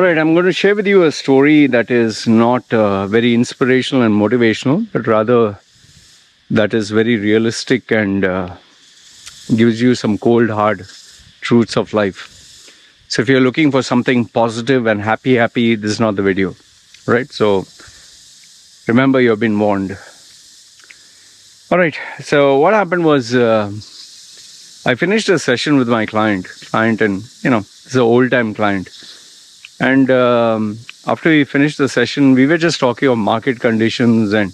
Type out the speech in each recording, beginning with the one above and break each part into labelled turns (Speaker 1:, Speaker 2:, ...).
Speaker 1: All right, I'm going to share with you a story that is not very inspirational and motivational, but rather that is very realistic and gives you some cold, hard truths of life. So if you're looking for something positive and happy, this is not the video, right? So remember, you've been warned. All right, so what happened was I finished a session with my client and, it's an old-time client. And after we finished the session, we were just talking of market conditions and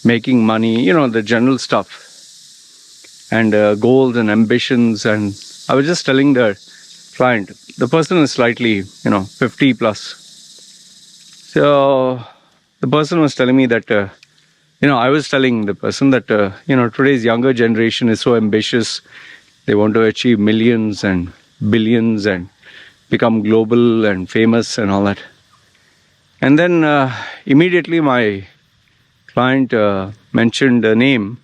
Speaker 1: making money, the general stuff, and goals and ambitions. And I was just telling the client, the person is slightly, 50 plus. So the person was telling me that, I was telling the person that, today's younger generation is so ambitious. They want to achieve millions and billions and become global and famous and all that. And then immediately my client mentioned the name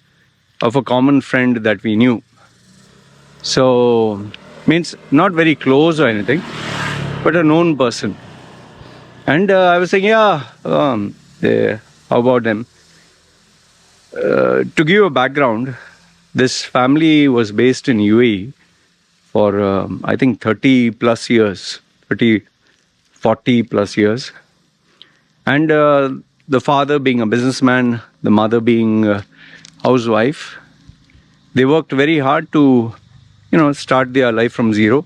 Speaker 1: of a common friend that we knew. So, means not very close or anything, but a known person. And I was saying, how about them? To give you a background, this family was based in UAE for, I think, 40 plus years. And the father being a businessman, the mother being a housewife, they worked very hard to, start their life from zero.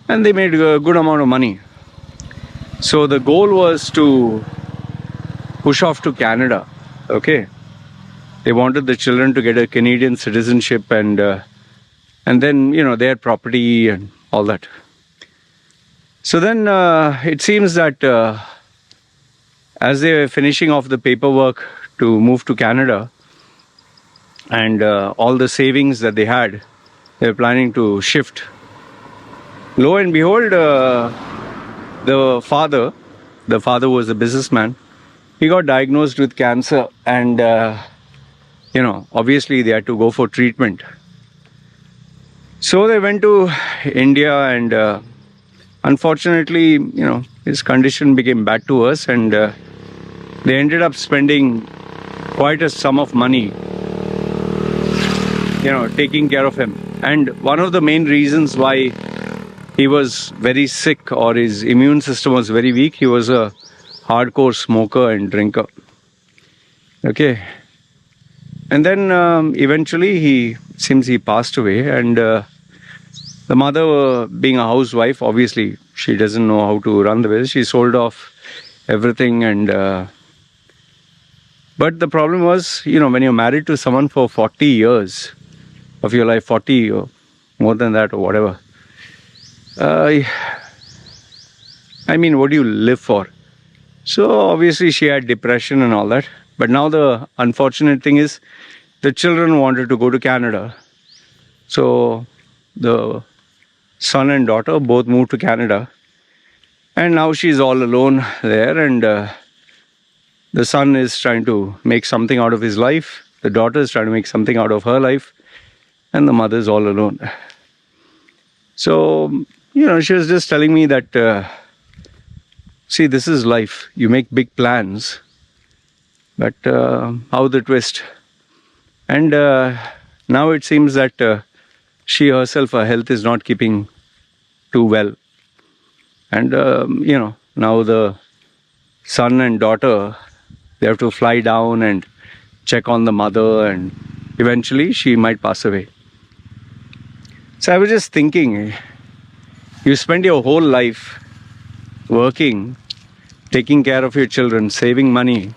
Speaker 1: And they made a good amount of money. So the goal was to push off to Canada, okay? They wanted the children to get a Canadian citizenship and then, they had property and all that. So then it seems that as they were finishing off the paperwork to move to Canada and all the savings that they had, they were planning to shift. Lo and behold, the father was a businessman. He got diagnosed with cancer and, obviously they had to go for treatment. So they went to India and unfortunately, his condition became bad to us and they ended up spending quite a sum of money, taking care of him. And one of the main reasons why he was very sick or his immune system was very weak, he was a hardcore smoker and drinker. Okay. And then eventually he passed away and the mother being a housewife, obviously she doesn't know how to run the business. She sold off everything and but the problem was, when you're married to someone for 40 years of your life, 40 or more than that or whatever, what do you live for? So obviously she had depression and all that. But now the unfortunate thing is the children wanted to go to Canada. So the son and daughter both moved to Canada. And now she's all alone there and the son is trying to make something out of his life. The daughter is trying to make something out of her life. And the mother is all alone. So, she was just telling me that, see, this is life. You make big plans. But how the twist? And now it seems that she herself, her health is not keeping too well. And, now the son and daughter, they have to fly down and check on the mother and eventually she might pass away. So I was just thinking, you spend your whole life working, taking care of your children, saving money,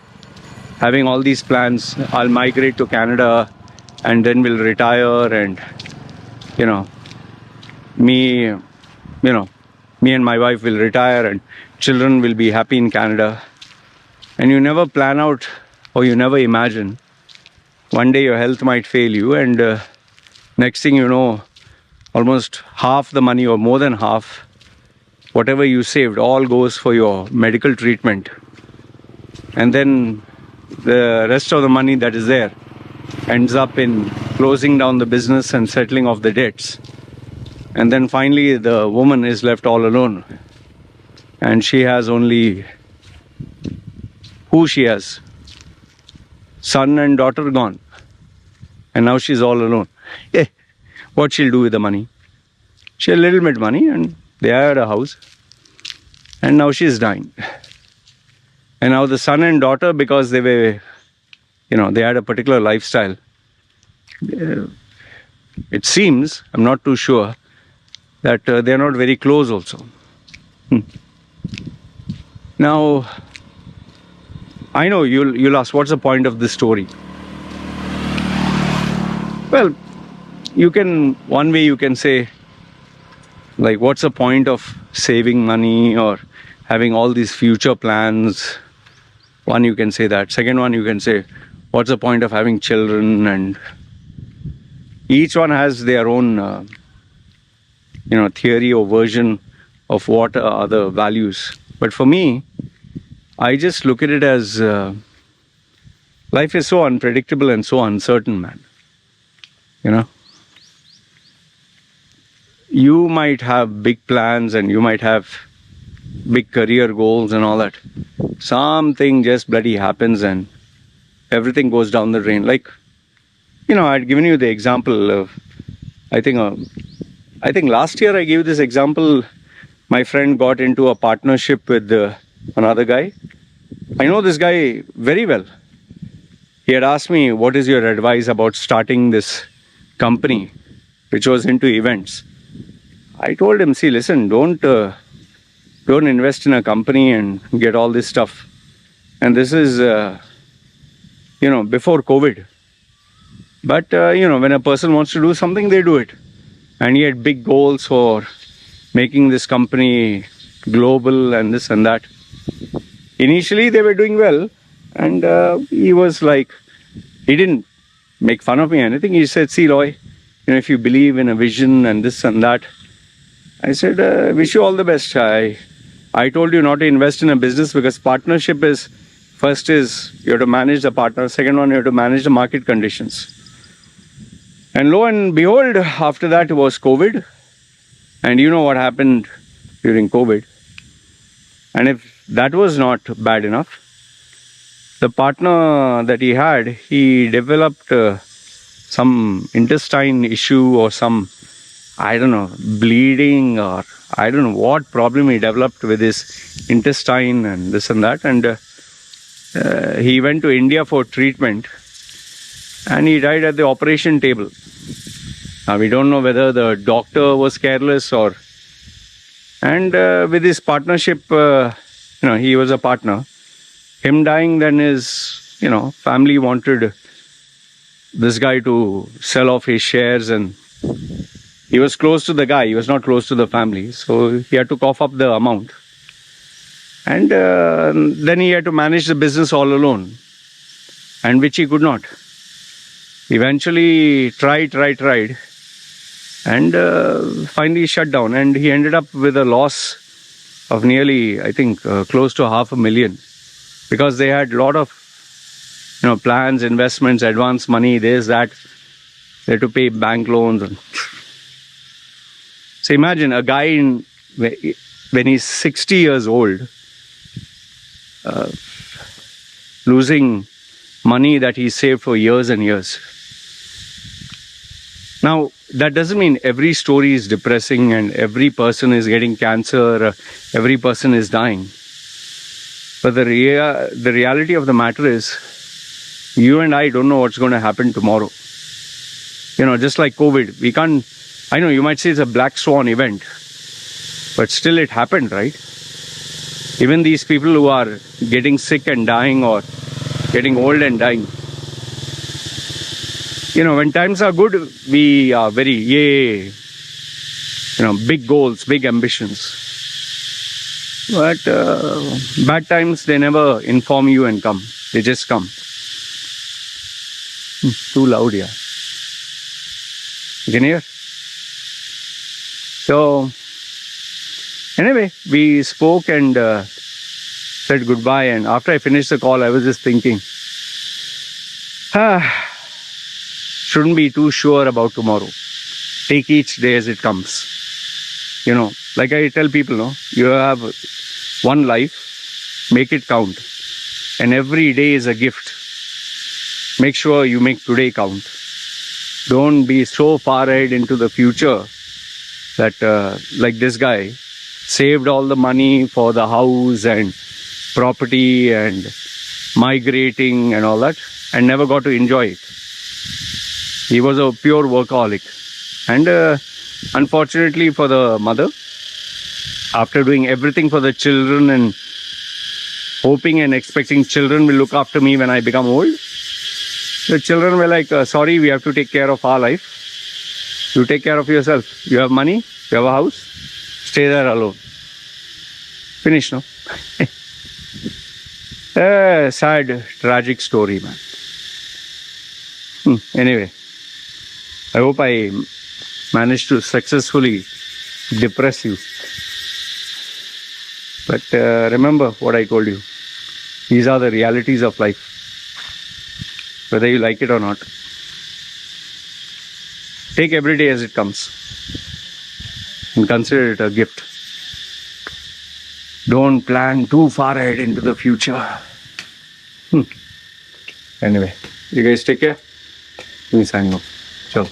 Speaker 1: having all these plans. I'll migrate to Canada and then we'll retire and, me and my wife will retire and children will be happy in Canada. And you never plan out or you never imagine one day your health might fail you and next thing you know, almost half the money or more than half, whatever you saved, all goes for your medical treatment. And then the rest of the money that is there ends up in closing down the business and settling off the debts. And then finally the woman is left all alone. and she has only who she has. Son and daughter gone. And now she's all alone. Yeah. What she'll do with the money? She had a little bit money and they had a house. And now she's dying. And now the son and daughter, because they were, they had a particular lifestyle. It seems, I'm not too sure, that they're not very close also. Now, I know you'll ask, what's the point of this story? Well, one way you can say, like, what's the point of saving money or having all these future plans? One, you can say that. Second one, you can say, what's the point of having children? And each one has their own, theory or version of what are the values. But for me, I just look at it as life is so unpredictable and so uncertain, man. You might have big plans and you might have big career goals and all that. Something just bloody happens and everything goes down the drain. Like, I'd given you the example of, I think last year I gave this example. My friend got into a partnership with another guy. I know this guy very well. He had asked me, what is your advice about starting this company, which was into events? I told him, see, listen, don't invest in a company and get all this stuff. And this is, before COVID. But, when a person wants to do something, they do it. And he had big goals for making this company global and this and that. Initially, they were doing well. And he was like, he didn't make fun of me or anything. He said, see, Loy, if you believe in a vision and this and that. I said, wish you all the best. I told you not to invest in a business because partnership is, first is you have to manage the partner. Second one, you have to manage the market conditions. And lo and behold, after that was COVID. And you know what happened during COVID. And if that was not bad enough, the partner that he had, he developed some intestine issue or some, bleeding or I don't know what problem he developed with his intestine and this and that. And he went to India for treatment and he died at the operation table. Now, we don't know whether the doctor was careless or... And with his partnership, he was a partner. Him dying, then his, family wanted this guy to sell off his shares and he was close to the guy. He was not close to the family. So he had to cough up the amount. And then he had to manage the business all alone. And which he could not. Eventually tried. And finally shut down. And he ended up with a loss of nearly, I think, close to $500,000. Because they had a lot of, plans, investments, advance money, this, that. They had to pay bank loans. So imagine a guy when he's 60 years old, losing money that he saved for years and years. Now, that doesn't mean every story is depressing and every person is getting cancer, every person is dying. But the reality of the matter is, you and I don't know what's going to happen tomorrow. Just like COVID, we can't... I know you might say it's a black swan event, but still it happened, right? Even these people who are getting sick and dying or getting old and dying. When times are good, we are very, big goals, big ambitions. But bad times, they never inform you and come. They just come. Too loud here. You can hear? So, anyway, we spoke and said goodbye. And after I finished the call, I was just thinking, shouldn't be too sure about tomorrow. Take each day as it comes. Like I tell people, you have one life, make it count. And every day is a gift. Make sure you make today count. Don't be so far ahead into the future that, like this guy, saved all the money for the house and property and migrating and all that, and never got to enjoy it. He was a pure workaholic. And unfortunately for the mother, after doing everything for the children and hoping and expecting children will look after me when I become old, the children were like, sorry, we have to take care of our life. You take care of yourself. You have money, you have a house, stay there alone. Finish, no? Sad, tragic story, man. Anyway, I hope I managed to successfully depress you. But remember what I told you. These are the realities of life, whether you like it or not. Take every day as it comes and consider it a gift. Don't plan too far ahead into the future. Anyway, you guys take care. Let me sign off. Ciao.